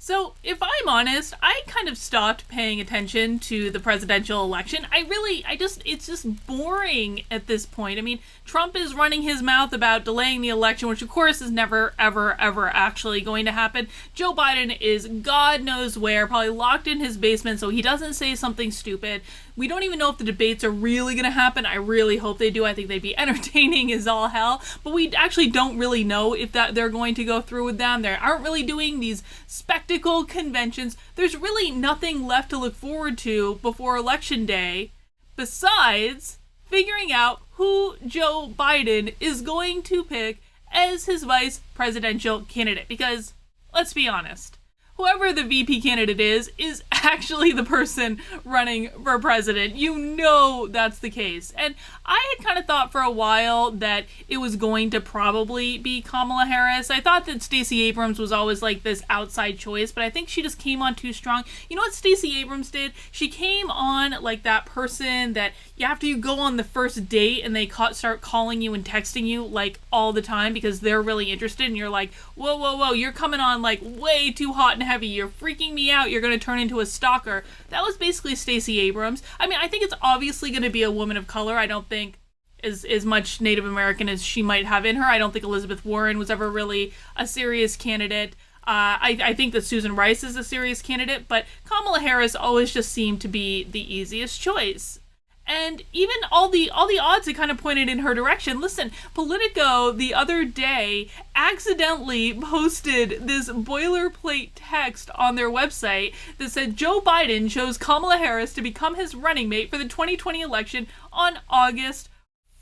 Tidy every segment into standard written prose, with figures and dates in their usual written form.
So, if I'm honest, I kind of stopped paying attention to the presidential election. It's just boring at this point. I mean, Trump is running his mouth about delaying the election, which of course is never, ever, ever actually going to happen. Joe Biden is God knows where, probably locked in his basement so he doesn't say something stupid. We don't even know if the debates are really going to happen. I really hope they do. I think they'd be entertaining as all hell. But we actually don't really know if they're going to go through with them. They aren't really doing these spectacle conventions. There's really nothing left to look forward to before Election Day besides figuring out who Joe Biden is going to pick as his vice presidential candidate. Because, let's be honest, whoever the VP candidate is actually the person running for president. You know that's the case. And I had kind of thought for a while that it was going to probably be Kamala Harris. I thought that Stacey Abrams was always like this outside choice, but I think she just came on too strong. You know what Stacey Abrams did? She came on like that person that after you go on the first date and they start calling you and texting you like all the time because they're really interested, and you're like, whoa, whoa, whoa, you're coming on like way too hot and heavy. You're freaking me out. You're going to turn into a stalker. That was basically Stacey Abrams. I mean, I think it's obviously going to be a woman of color. I don't think as much Native American as she might have in her. I don't think Elizabeth Warren was ever really a serious candidate. I think that Susan Rice is a serious candidate, but Kamala Harris always just seemed to be the easiest choice. And even all the odds had kind of pointed in her direction. Listen, Politico the other day accidentally posted this boilerplate text on their website that said Joe Biden chose Kamala Harris to become his running mate for the 2020 election on August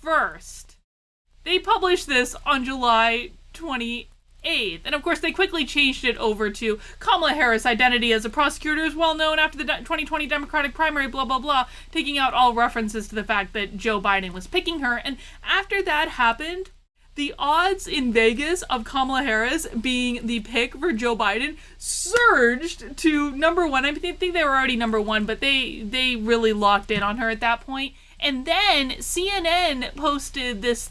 1st. They published this on July 28th. And of course, they quickly changed it over to Kamala Harris' identity as a prosecutor is well known after the 2020 Democratic primary, blah, blah, blah, taking out all references to the fact that Joe Biden was picking her. And after that happened, the odds in Vegas of Kamala Harris being the pick for Joe Biden surged to number one. I think they were already number one, but they really locked in on her at that point. And then CNN posted this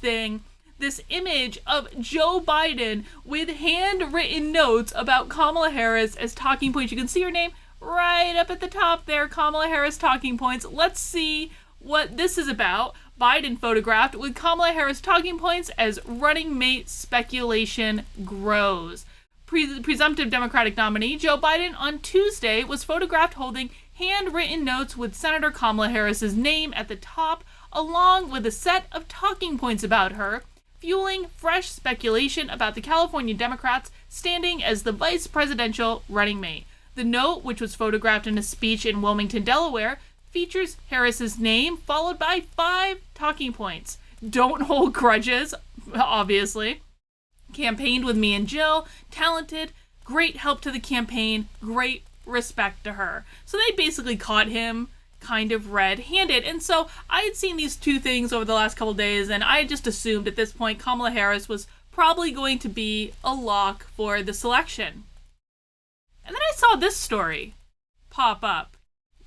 image of Joe Biden with handwritten notes about Kamala Harris as talking points. You can see her name right up at the top there, Kamala Harris talking points. Let's see what this is about. Biden photographed with Kamala Harris talking points as running mate speculation grows. Presumptive Democratic nominee Joe Biden on Tuesday was photographed holding handwritten notes with Senator Kamala Harris's name at the top, along with a set of talking points about her, fueling fresh speculation about the California Democrats standing as the vice presidential running mate. The note, which was photographed in a speech in Wilmington, Delaware, features Harris's name followed by 5 talking points. Don't hold grudges, obviously. Campaigned with me and Jill, talented, great help to the campaign, great respect to her. So they basically caught him kind of red-handed. And so I had seen these two things over the last couple days, and I had just assumed at this point Kamala Harris was probably going to be a lock for this election. And then I saw this story pop up.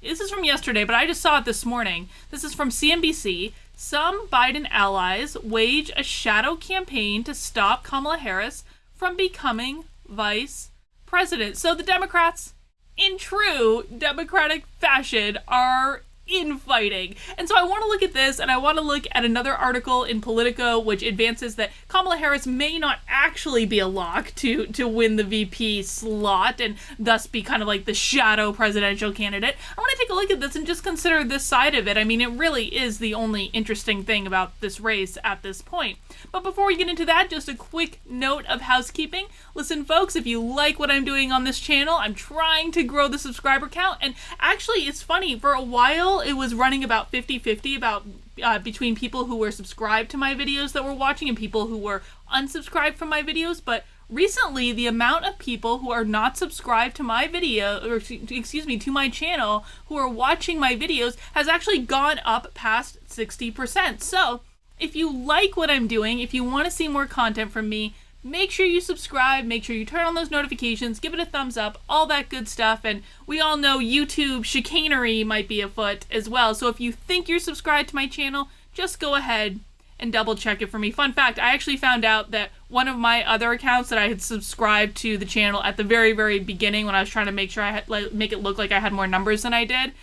This is from yesterday, but I just saw it this morning. This is from CNBC. Some Biden allies wage a shadow campaign to stop Kamala Harris from becoming vice president. So the Democrats, in true Democratic fashion, are infighting. And so I want to look at this, and I want to look at another article in Politico which advances that Kamala Harris may not actually be a lock to win the VP slot and thus be kind of like the shadow presidential candidate. I want to take a look at this and just consider this side of it. I mean, it really is the only interesting thing about this race at this point. But before we get into that, just a quick note of housekeeping. Listen, folks, if you like what I'm doing on this channel, I'm trying to grow the subscriber count. And actually, it's funny, for a while, it was running about 50-50 between people who were subscribed to my videos that were watching and people who were unsubscribed from my videos. But recently, the amount of people who are not subscribed to my video, or to my channel, who are watching my videos has actually gone up past 60%. So if you like what I'm doing, if you want to see more content from me, make sure you subscribe, make sure you turn on those notifications, give it a thumbs up, all that good stuff. And we all know YouTube chicanery might be afoot as well. So if you think you're subscribed to my channel, just go ahead and double check it for me. Fun fact, I actually found out that one of my other accounts that I had subscribed to the channel at the very, very beginning when I was trying to make sure I had, make it look like I had more numbers than I did,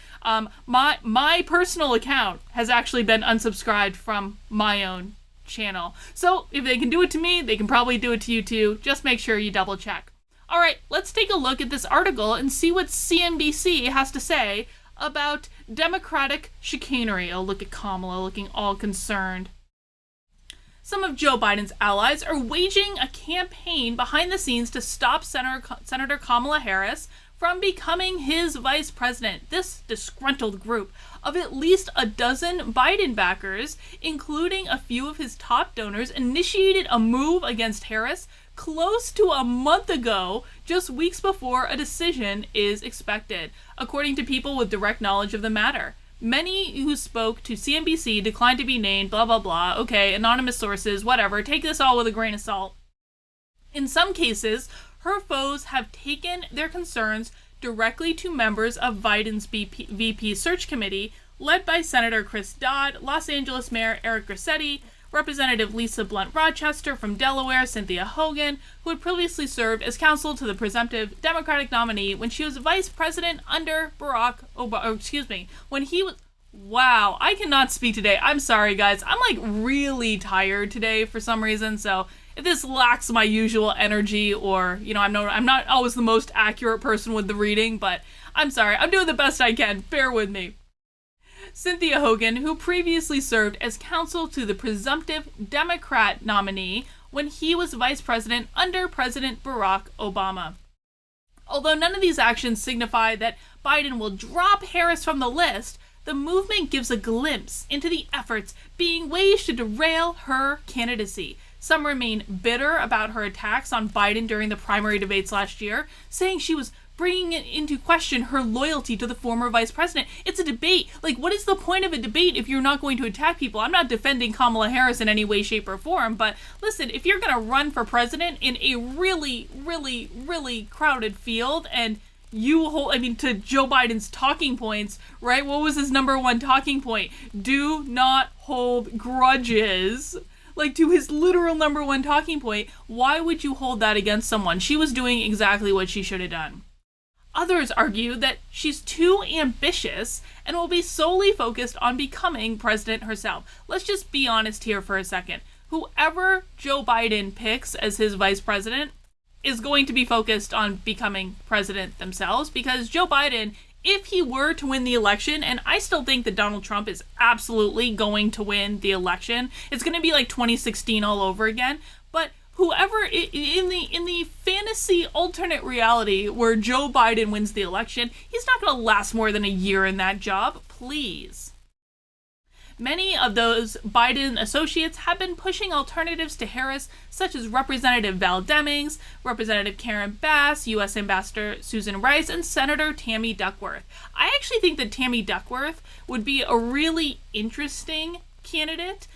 my personal account has actually been unsubscribed from my own channel. So if they can do it to me, they can probably do it to you too. Just make sure you double check. All right, let's take a look at this article and see what CNBC has to say about Democratic chicanery. Oh, look at Kamala looking all concerned. Some of Joe Biden's allies are waging a campaign behind the scenes to stop Senator Kamala Harris from becoming his vice president. This disgruntled group of at least a dozen Biden backers, including a few of his top donors, initiated a move against Harris close to a month ago, just weeks before a decision is expected, according to people with direct knowledge of the matter. Many who spoke to CNBC declined to be named, blah, blah, blah. Okay, anonymous sources, whatever. Take this all with a grain of salt. In some cases, her foes have taken their concerns directly to members of Biden's VP search committee, led by Senator Chris Dodd, Los Angeles Mayor Eric Garcetti, Representative Lisa Blunt Rochester from Delaware, Cynthia Hogan, who had previously served as counsel to the presumptive Democratic nominee when she was vice president under Barack Obama, when he was... Wow, I cannot speak today. I'm sorry, guys. I'm like really tired today for some reason, so if this lacks my usual energy or, you know, I'm not always the most accurate person with the reading, but I'm sorry. I'm doing the best I can. Bear with me. Cynthia Hogan, who previously served as counsel to the presumptive Democrat nominee when he was vice president under President Barack Obama. Although none of these actions signify that Biden will drop Harris from the list, the movement gives a glimpse into the efforts being waged to derail her candidacy. Some remain bitter about her attacks on Biden during the primary debates last year, saying she was bringing into question her loyalty to the former vice president. It's a debate. Like, what is the point of a debate if you're not going to attack people? I'm not defending Kamala Harris in any way, shape, or form, but listen, if you're going to run for president in a really, really, really crowded field and you hold, to Joe Biden's talking points, right? What was his number one talking point? Do not hold grudges. Like, to his literal number one talking point, why would you hold that against someone? She was doing exactly what she should have done. Others argue that she's too ambitious and will be solely focused on becoming president herself. Let's just be honest here for a second. Whoever Joe Biden picks as his vice president is going to be focused on becoming president themselves, because Joe Biden, if he were to win the election, and I still think that Donald Trump is absolutely going to win the election, it's going to be like 2016 all over again, but whoever in the fantasy alternate reality where Joe Biden wins the election, he's not going to last more than a year in that job, please. Many of those Biden associates have been pushing alternatives to Harris, such as Representative Val Demings, Representative Karen Bass, U.S. Ambassador Susan Rice, and Senator Tammy Duckworth. I actually think that Tammy Duckworth would be a really interesting candidate,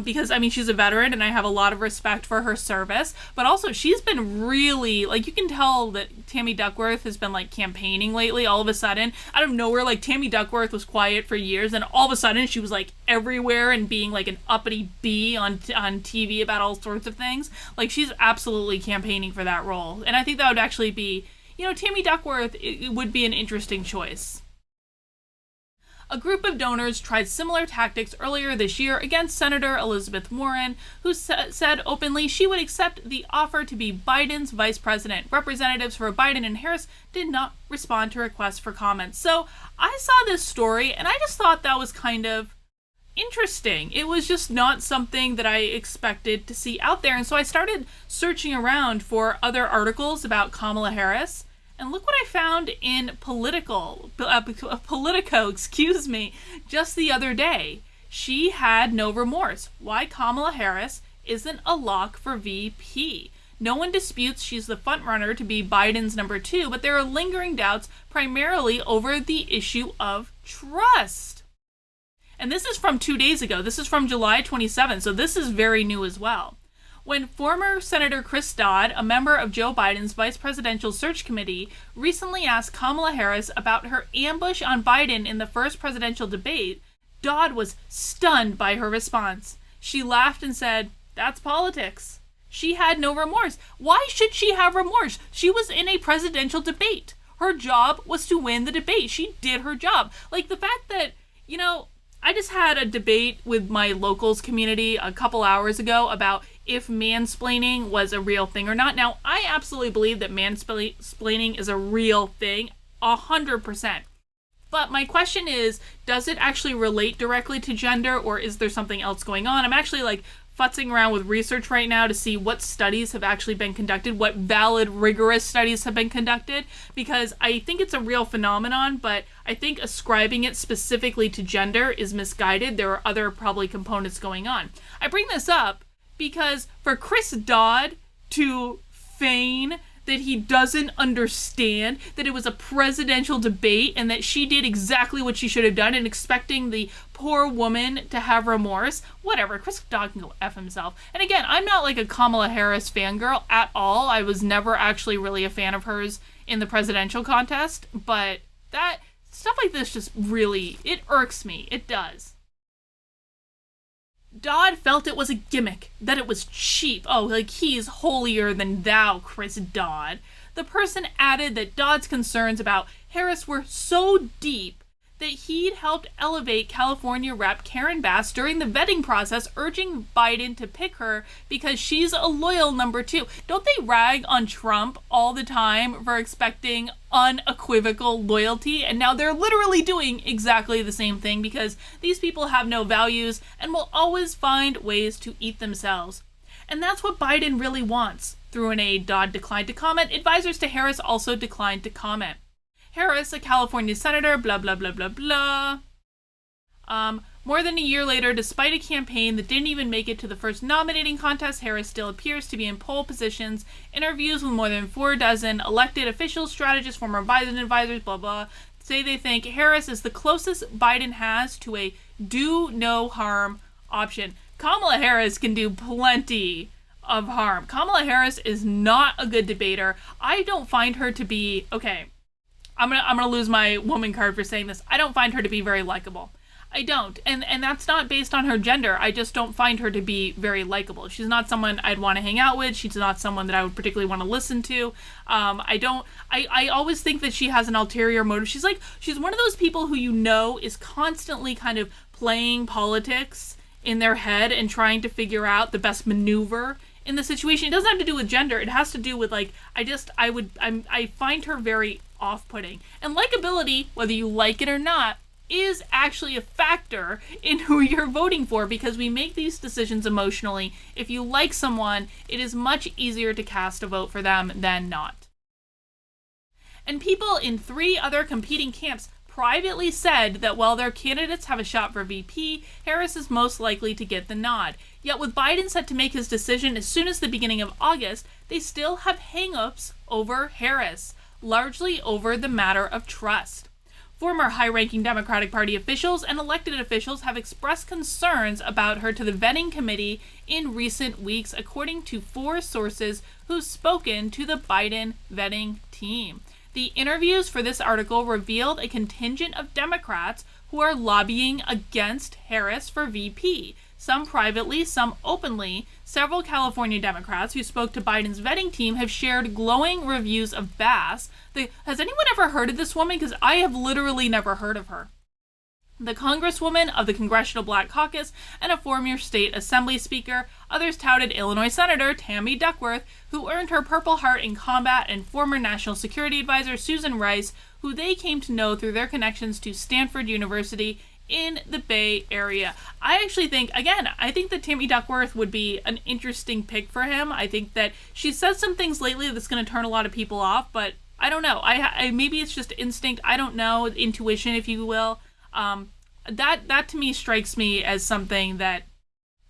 because she's a veteran and I have a lot of respect for her service, but also she's been really, like, you can tell that Tammy Duckworth has been like campaigning lately. All of a sudden, out of nowhere, like, Tammy Duckworth was quiet for years and all of a sudden she was like everywhere and being like an uppity bee on TV about all sorts of things. Like, she's absolutely campaigning for that role, and I think that would actually be, Tammy Duckworth, it would be an interesting choice. A group of donors tried similar tactics earlier this year against Senator Elizabeth Warren, who said openly she would accept the offer to be Biden's vice president. Representatives for Biden and Harris did not respond to requests for comments. So I saw this story and I just thought that was kind of interesting. It was just not something that I expected to see out there. And so I started searching around for other articles about Kamala Harris. And look what I found in Politico, just the other day. She had no remorse. Why Kamala Harris isn't a lock for VP. No one disputes she's the frontrunner to be Biden's number 2, but there are lingering doubts primarily over the issue of trust. And this is from 2 days ago. This is from July 27th, so this is very new as well. When former Senator Chris Dodd, a member of Joe Biden's Vice Presidential Search Committee, recently asked Kamala Harris about her ambush on Biden in the first presidential debate, Dodd was stunned by her response. She laughed and said, "That's politics." She had no remorse. Why should she have remorse? She was in a presidential debate. Her job was to win the debate. She did her job. Like, the fact that, I just had a debate with my locals community a couple hours ago about if mansplaining was a real thing or not. Now, I absolutely believe that mansplaining is a real thing, 100%. But my question is, does it actually relate directly to gender, or is there something else going on? I'm actually futzing around with research right now to see what studies have actually been conducted, what valid, rigorous studies have been conducted, because I think it's a real phenomenon, but I think ascribing it specifically to gender is misguided. There are other probably components going on. I bring this up because for Chris Dodd to feign that he doesn't understand that it was a presidential debate and that she did exactly what she should have done, and expecting the poor woman to have remorse, whatever, Chris Dodd can go F himself. And again, I'm not a Kamala Harris fangirl at all. I was never actually really a fan of hers in the presidential contest, but that stuff like this just really, it irks me. It does. Dodd felt it was a gimmick, that it was cheap. Oh, he's holier than thou, Chris Dodd. The person added that Dodd's concerns about Harris were so deep that he'd helped elevate California Rep. Karen Bass during the vetting process, urging Biden to pick her because she's a loyal number 2. Don't they rag on Trump all the time for expecting unequivocal loyalty? And now they're literally doing exactly the same thing, because these people have no values and will always find ways to eat themselves. And that's what Biden really wants. Through an aide, Dodd declined to comment. Advisors to Harris also declined to comment. Harris, a California senator, blah, blah, blah, blah, blah. More than a year later, despite a campaign that didn't even make it to the first nominating contest, Harris still appears to be in pole positions. Interviews with more than 4 dozen elected officials, strategists, former Biden advisors, blah, blah, say they think Harris is the closest Biden has to a do no harm option. Kamala Harris can do plenty of harm. Kamala Harris is not a good debater. I don't find her to be, okay, I'm gonna lose my woman card for saying this. I don't find her to be very likable. I don't. And that's not based on her gender. I just don't find her to be very likable. She's not someone I'd want to hang out with. She's not someone that I would particularly want to listen to. I always think that she has an ulterior motive. She's one of those people who is constantly kind of playing politics in their head and trying to figure out the best maneuver in the situation. It doesn't have to do with gender. It has to do with I find her very off-putting. And likability, whether you like it or not, is actually a factor in who you're voting for, because we make these decisions emotionally. If you like someone, it is much easier to cast a vote for them than not. And people in 3 other competing camps privately said that while their candidates have a shot for VP, Harris is most likely to get the nod. Yet with Biden set to make his decision as soon as the beginning of August, they still have hang-ups over Harris, largely over the matter of trust. Former high-ranking Democratic Party officials and elected officials have expressed concerns about her to the vetting committee in recent weeks, according to 4 sources who've spoken to the Biden vetting team. The interviews for this article revealed a contingent of Democrats who are lobbying against Harris for VP, some privately, some openly. Several California Democrats who spoke to Biden's vetting team have shared glowing reviews of Bass. Has anyone ever heard of this woman? Because I have literally never heard of her. The Congresswoman of the Congressional Black Caucus and a former state assembly speaker. Others touted Illinois Senator Tammy Duckworth, who earned her Purple Heart in combat, and former National Security Advisor Susan Rice, who they came to know through their connections to Stanford University in the Bay Area. I actually think, again, I think that Tammy Duckworth would be an interesting pick for him. I think that she says some things lately that's going to turn a lot of people off, but I don't know. I maybe it's just instinct. I don't know, intuition, if you will. That to me strikes me as something that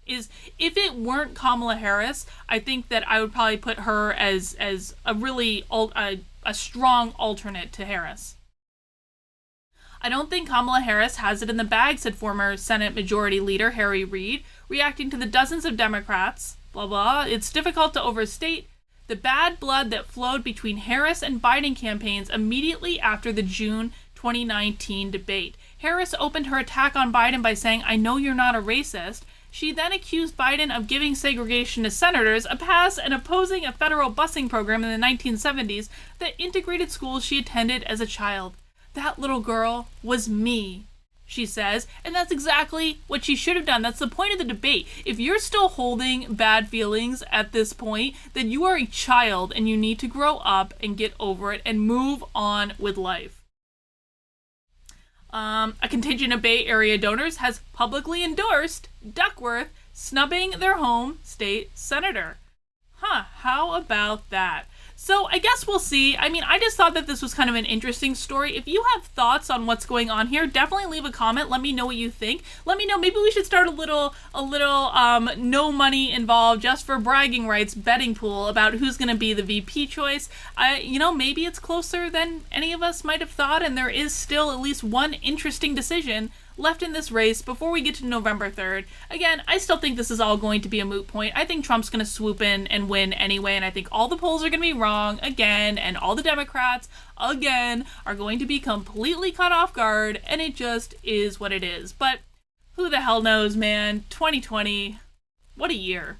is, if it weren't Kamala Harris, I think that I would probably put her as a really a strong alternate to Harris. I don't think Kamala Harris has it in the bag, said former Senate Majority Leader Harry Reid, reacting to the dozens of Democrats, blah, blah. It's difficult to overstate the bad blood that flowed between Harris and Biden campaigns immediately after the June 2019 debate. Harris opened her attack on Biden by saying, "I know you're not a racist." She then accused Biden of giving segregationist senators a pass and opposing a federal busing program in the 1970s that integrated schools she attended as a child. That little girl was me, she says, and that's exactly what she should have done. That's the point of the debate. If you're still holding bad feelings at this point, then you are a child and you need to grow up and get over it and move on with life. A contingent of Bay Area donors has publicly endorsed Duckworth snubbing their home state senator. How about that? So I guess we'll see. I mean, I just thought that this was kind of an interesting story. If you have thoughts on what's going on here, definitely leave a comment. Let me know what you think. Let me know. Maybe we should start a little no money involved, just for bragging rights betting pool about who's going to be the VP choice. Maybe it's closer than any of us might have thought, and there is still at least one interesting decision left in this race before we get to November 3rd. Again, I still think this is all going to be a moot point. I think Trump's going to swoop in and win anyway, and I think all the polls are going to be wrong again, and all the Democrats, again, are going to be completely caught off guard, and it just is what it is. But who the hell knows, man? 2020, what a year.